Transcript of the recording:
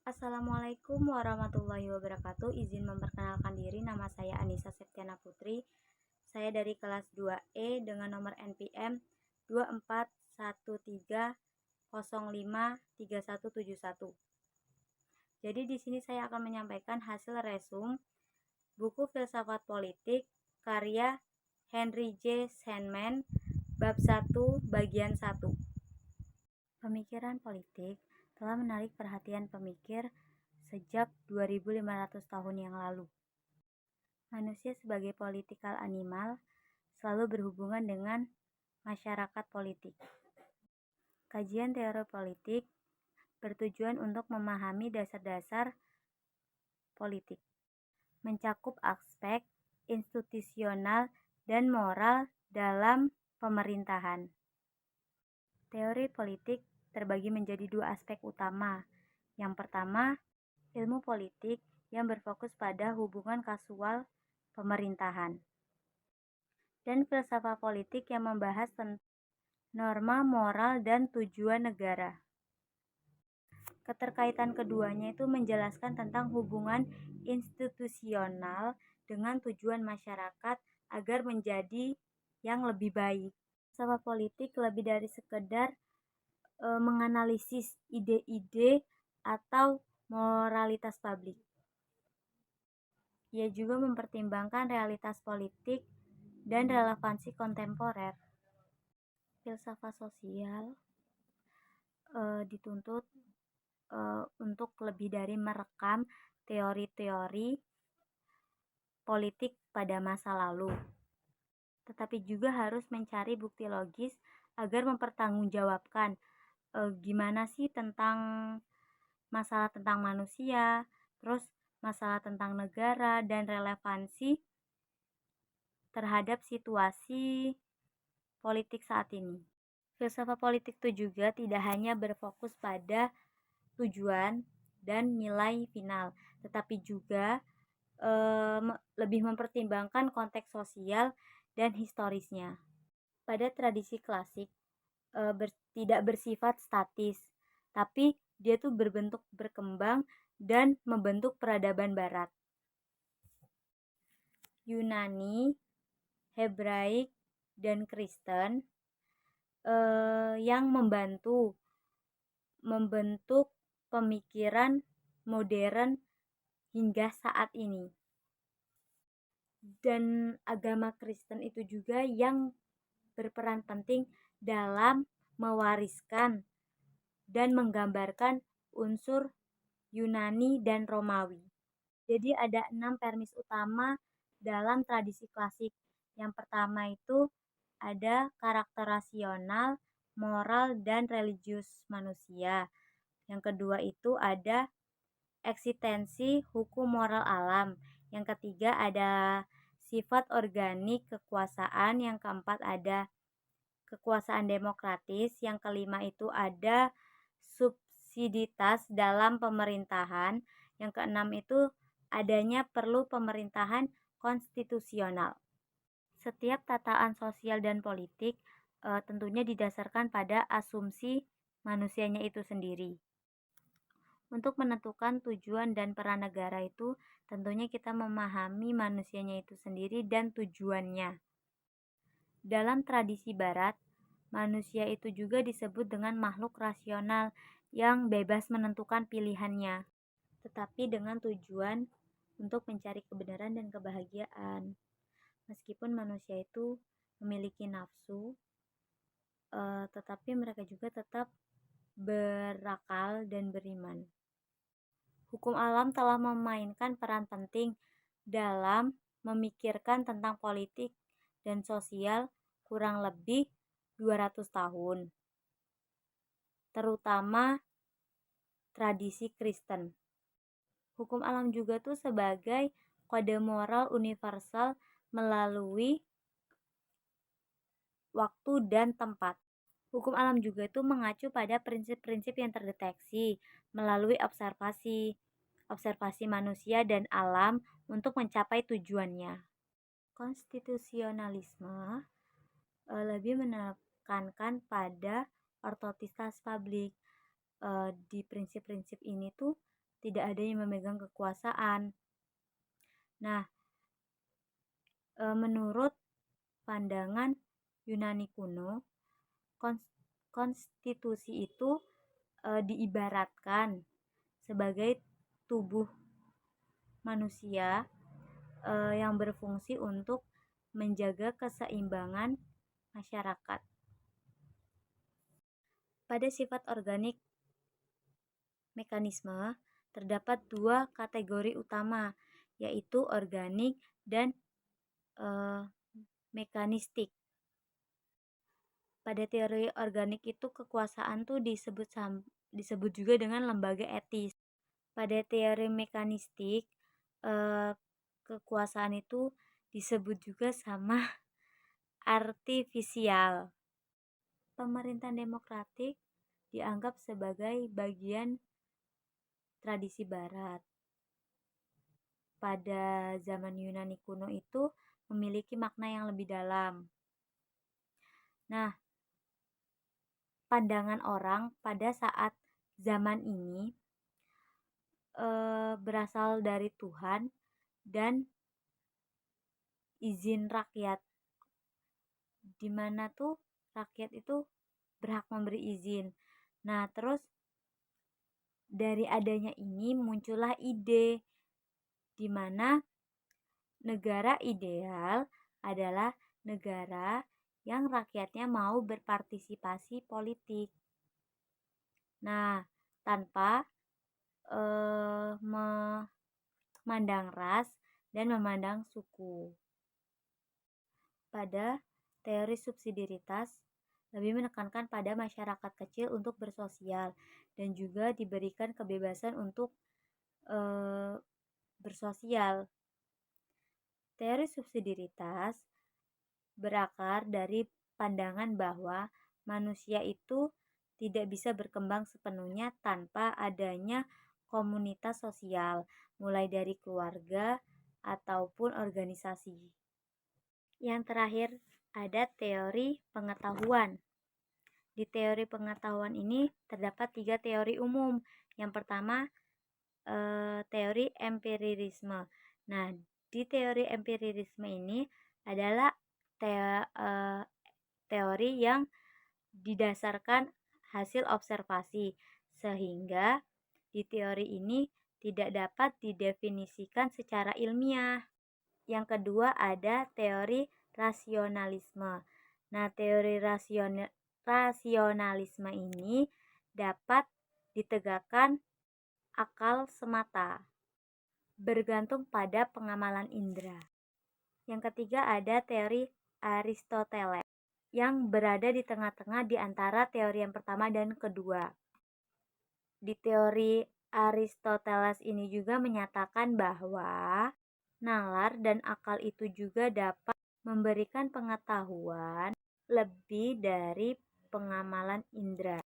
Assalamualaikum warahmatullahi wabarakatuh. Izin memperkenalkan diri, nama saya Anissa Septiana Putri. Saya dari kelas 2E dengan nomor NPM 2413053171. Jadi di sini saya akan menyampaikan hasil resum buku Filsafat Politik karya Henry J. Sandman bab 1 bagian 1. Pemikiran politik telah menarik perhatian pemikir sejak 2500 tahun yang lalu. Manusia sebagai political animal selalu berhubungan dengan masyarakat politik. Kajian teori politik bertujuan untuk memahami dasar-dasar politik, mencakup aspek institusional dan moral dalam pemerintahan. Teori politik terbagi menjadi dua aspek utama. Yang pertama, ilmu politik yang berfokus pada hubungan kasual pemerintahan. Dan filsafat politik yang membahas tentang norma moral dan tujuan negara. Keterkaitan keduanya itu menjelaskan tentang hubungan institusional dengan tujuan masyarakat agar menjadi yang lebih baik. Filsafat politik lebih dari sekedar menganalisis ide-ide atau moralitas publik. Ia juga mempertimbangkan realitas politik dan relevansi kontemporer. Filsafat sosial dituntut untuk lebih dari merekam teori-teori politik pada masa lalu, tetapi juga harus mencari bukti logis agar mempertanggungjawabkan gimana sih tentang masalah tentang manusia, terus masalah tentang negara dan relevansi terhadap situasi politik saat ini. Filsafat politik itu juga tidak hanya berfokus pada tujuan dan nilai final, tetapi juga lebih mempertimbangkan konteks sosial dan historisnya. Pada tradisi klasik tidak bersifat statis, tapi dia tuh berbentuk berkembang dan membentuk peradaban barat. Yunani, Hebraik, dan Kristen yang membentuk pemikiran modern hingga saat ini. Dan agama Kristen itu juga yang berperan penting dalam mewariskan dan menggambarkan unsur Yunani dan Romawi. Jadi ada 6 premis utama dalam tradisi klasik. Yang pertama itu ada karakter rasional, moral, dan religius manusia. Yang kedua itu ada eksistensi hukum moral alam. Yang ketiga ada sifat organik kekuasaan. Yang keempat ada kekuasaan demokratis. Yang kelima itu ada subsiditas dalam pemerintahan. Yang keenam itu adanya perlu pemerintahan konstitusional. Setiap tataan sosial dan politik tentunya didasarkan pada asumsi manusianya itu sendiri. Untuk menentukan tujuan dan peran negara itu tentunya kita memahami manusianya itu sendiri dan tujuannya. Dalam tradisi barat, manusia itu juga disebut dengan makhluk rasional yang bebas menentukan pilihannya, tetapi dengan tujuan untuk mencari kebenaran dan kebahagiaan. Meskipun manusia itu memiliki nafsu, tetapi mereka juga tetap berakal dan beriman. Hukum alam telah memainkan peran penting dalam memikirkan tentang politik dan sosial kurang lebih 200 tahun, terutama tradisi Kristen. Hukum alam juga tuh sebagai kode moral universal melalui waktu dan tempat. Hukum alam juga itu mengacu pada prinsip-prinsip yang terdeteksi melalui observasi manusia dan alam untuk mencapai tujuannya. Konstitusionalisme lebih menekankan pada otoritas publik. Di prinsip-prinsip ini tuh tidak ada yang memegang kekuasaan. Nah, menurut pandangan Yunani kuno, konstitusi itu diibaratkan sebagai tubuh manusia yang berfungsi untuk menjaga keseimbangan masyarakat. Pada sifat organik mekanisme terdapat dua kategori utama, yaitu organik dan mekanistik. Pada teori organik itu kekuasaan tuh disebut juga dengan lembaga etis. Pada teori mekanistik kekuasaan itu disebut juga sama artifisial. Pemerintahan demokratik dianggap sebagai bagian tradisi barat. Pada zaman Yunani kuno itu memiliki makna yang lebih dalam. Nah, pandangan orang pada saat zaman ini berasal dari Tuhan dan izin rakyat, dimana tuh rakyat itu berhak memberi izin. Nah, terus dari adanya ini muncullah ide di mana negara ideal adalah negara yang rakyatnya mau berpartisipasi politik. Nah, tanpa memandang ras dan memandang suku. Pada teori subsidiaritas lebih menekankan pada masyarakat kecil untuk bersosial dan juga diberikan kebebasan untuk bersosial. Teori subsidiaritas berakar dari pandangan bahwa manusia itu tidak bisa berkembang sepenuhnya tanpa adanya komunitas sosial, mulai dari keluarga ataupun organisasi. Yang terakhir ada teori pengetahuan. Di teori pengetahuan ini terdapat 3 teori umum. Yang pertama teori empirisme. Nah, di teori empirisme ini adalah teori yang didasarkan hasil observasi, sehingga di teori ini tidak dapat didefinisikan secara ilmiah. Yang kedua ada teori rasionalisme. Nah, teori rasionalisme ini dapat ditegakkan akal semata, bergantung pada pengamalan indera. Yang ketiga ada teori Aristoteles, yang berada di tengah-tengah di antara teori yang pertama dan kedua. Di teori Aristoteles ini juga menyatakan bahwa nalar dan akal itu juga dapat memberikan pengetahuan lebih dari pengamalan indera.